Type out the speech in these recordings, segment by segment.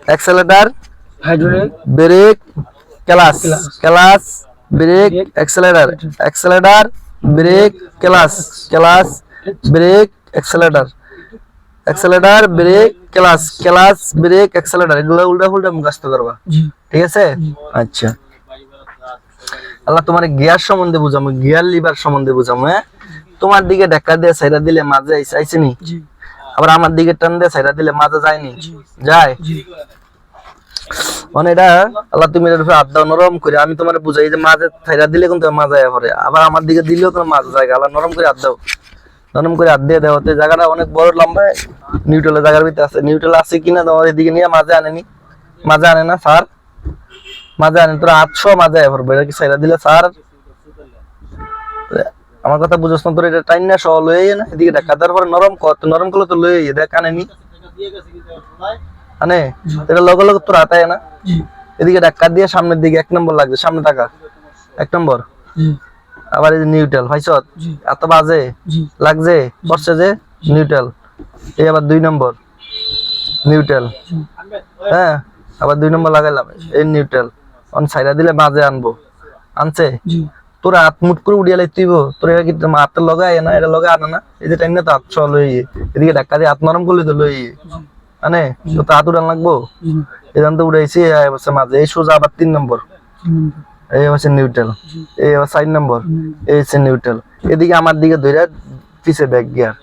Accelerator, hydraulic, brake, clutch, clutch, clutch, brake, accelerator, accelerator, brake, clutch, clutch, brake, accelerator, accelerator, brake, clutch, clutch, brake, accelerator, এগুলো উল্টা ফুলটা মুখস্থ করবা। জি ঠিক আছে? আচ্ছা, আল্লাহ তোমার গিয়ার সম্বন্ধে বুঝামো, গিয়ার লিভার সম্বন্ধে বুঝামো। হ্যাঁ, তোমার দিকে ধাক্কা দিয়ে সাইডা দিলে মাঝে আইসেনি, জি আবার আমার দিকে টান দিয়ে সাইডা দিলে মাঝে যায়নি, জি যায়। জি মানে এটা আল্লাহ তুমি এর উপরে হাত দাও নরম করে, আমি তোমার বুঝাই যে মাঝে সাইডা দিলে কিন্তু মাঝে আয়া পড়ে, আবার আমার দিকে দিলেও তোমার মাঝে জায়গা, আল্লাহ নরম করে হাত দাও, নরম করে হাত দিয়ে দেওয়াতে জায়গাটা অনেক বড় লম্বা নিউট্রালের জায়গার ভিতরে আছে, নিউট্রাল আছে কিনা তোমার এদিকে নিয়ে মাঝে আনেনি, মাঝে আনে না স্যার, মাঝে আনে তোরা 800 মাঝে আয়া পড়বে, এটা কি সাইডা দিলে স্যার? আমার কথা বুঝছ না? তোর এটা টাইম না সহ লয়ে না এদিকে ধাক্কা দেওয়ার পরে নরম কর, নরম করলে তো লয়ে দেখ আনেনি, আনে এটা লগে লগে তোর হাতায় না, জি এদিকে ধাক্কা দিয়ে সামনের দিকে 1 নম্বর লাগছে, সামনে টাকা 1 নম্বর, জি আবার এই যে নিউট্রাল ভাইছত জি এত বাজে জি লাগছে পড়ছে যে নিউট্রাল, এই আবার 2 নম্বর নিউট্রাল, হ্যাঁ আবার 2 নম্বর লাগাইলাম, এই নিউট্রাল অন সাইডা দিলে বাজে আনবো, আনছে জি তোরা হাত মুট করে উড়িয়ে লাইতেইব, তোর এটা কি হাতের লগে আয় না, এটা লগে আনে না, এই যে টাইম না তো হাত ছ লই, এদিকে ধাক্কা দিয়ে হাত নরম করলে তো লই আনে, তো তো হাত উড়ান লাগবো, জি এখান তো উড়াইছি বলছে মাঝে, এই সোজা আবার 3 নম্বর, এই হচ্ছে নিউট্রাল, এই আবার 4 নম্বর, এই হচ্ছে নিউট্রাল, এদিকে আমার দিকে ধরে পিছে ব্যাক গিয়ার,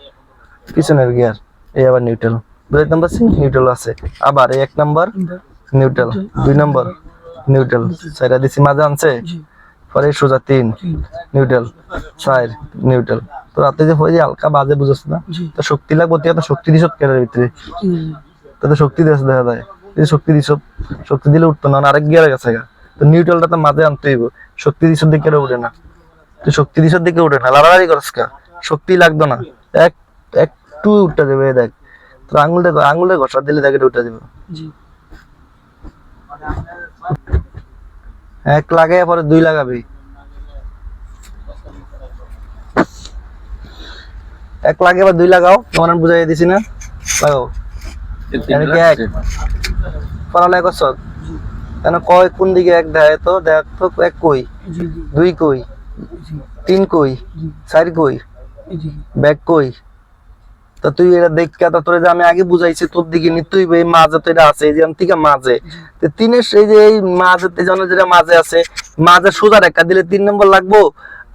পিছনের গিয়ার, এই আবার নিউট্রাল, বুঝতে পারছি নিউট্রাল আছে, আবার এই 1 নম্বর নিউট্রাল, 2 নম্বর নিউট্রাল, সাইডা দিছি মাঝে আনছে, জি পরে সোজা 3 নিউট্রাল, 4 নিউট্রাল, তো রাতে যে হয়ে যায় হালকা বাজে বুঝছ না, জি তো শক্তি লাগবে, তো শক্তি দিছ কেরার ভিতরে, তো শক্তি দিয়েছে দেখা যায়, এই শক্তি দিছ, শক্তি দিলে উঠতো না, আরেক গিয়ারে গেছে গা, তো নিউট্রালটা তো মাঝে আনতে হইব, শক্তি দিছ দিকে উঠে না, তুই শক্তি দিছ দিকে উঠে না, লাড়ালাড়ি করছ কা, শক্তি লাগতো না, এক একটু উঠতে দেবে, দেখ তোর আঙুলটা ঘষা দিলে দেখে উঠে যাবে, জি 1 লাগাই পরে 2 লাগাবি, 1 লাগে আবার 2 লাগাও, তোমার আমি বুঝাই দিছি না, লাগাও এদিকে 1 পড়ালেখা করছ কেন, কয় কোন দিকে 1 দেয় তো, দেখ তো 1 কই, জি 2 কই, 3 কই, 4 কই, ব্যাগ কই, তা তুই এটা দেখ তো, তোর যে আমি আগে বুঝাইছি তোর দিকে নি, তুই এই মাঝে তো এটা আছে, এই যে থেকে মাঝে, তো 3-এর এই যে এই মাঝে যেটা মাঝে আছে, মাঝে সোজা রেখা দিলে 3 নম্বর লাগবো,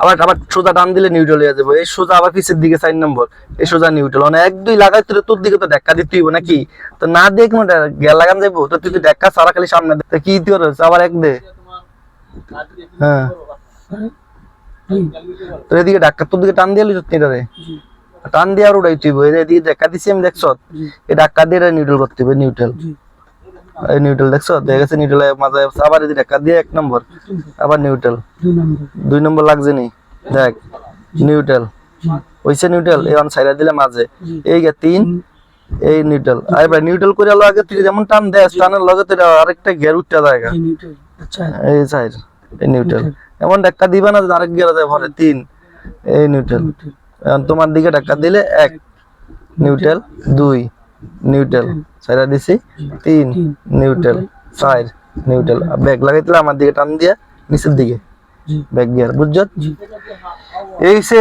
আবার আবার সোজা টান দিলে নিউট্রাল হয়ে যাবে, এই সোজা আবার পিছের দিকে 4 নম্বর, এই সোজা নিউট্রাল, মানে 1-2 লাগাই তোর দিকে তো ধাক্কা দিতে হইব নাকি, তো না দেখ কোনটা গিয়ার লাগান যাবো, তো তুই ধাক্কা সারা খালি সামনে দে, কি তোর আবার 1 দে, হ্যাঁ তোর এদিকে ধাক্কা তোর দিকে টান দিয়ে লিস রে, টান দিয়ে আর উড়াই তুইব, এদিকে ধাক্কা দিছি আমি দেখছ, এই ধাক্কা দিয়ে নিউট্রাল করতে হবে, নিউট্রাল, এই নিউট্রাল দেখছ, দেখে গেছে নিউট্রাল মাঝে, আবার এদিকে ধাক্কা দিয়ে 1 নম্বর, আবার নিউট্রাল, 2 নম্বর লাগছে নি, দেখ নিউট্রাল হইছে, নিউট্রাল এই অন সাইডা দিলে মাঝে, এই গে 3 এই নিউট্রাল, আই ভাই নিউট্রাল করে আলো আগে, তুই যেমন টান দেস টানের লগে তোর আরেকটা গিয়ার উঠতে জায়গা, এই সাইড এই নিউট্রাল, এমন ধাক্কা দিবা না যে আরেক গিয়ার যায় পরে 3, এই নিউট্রাল, তোমার দিকে ধাক্কা দিলে 1 নিউট্রাল, 2 নিউট্রাল, সাইডা দিছি 3 নিউট্রাল, 4 নিউট্রাল, ব্যাগ লাগাইতে আমার দিকে টান দিয়া নিচের দিকে ব্যাগ গিয়ার, বুঝছ? এই সে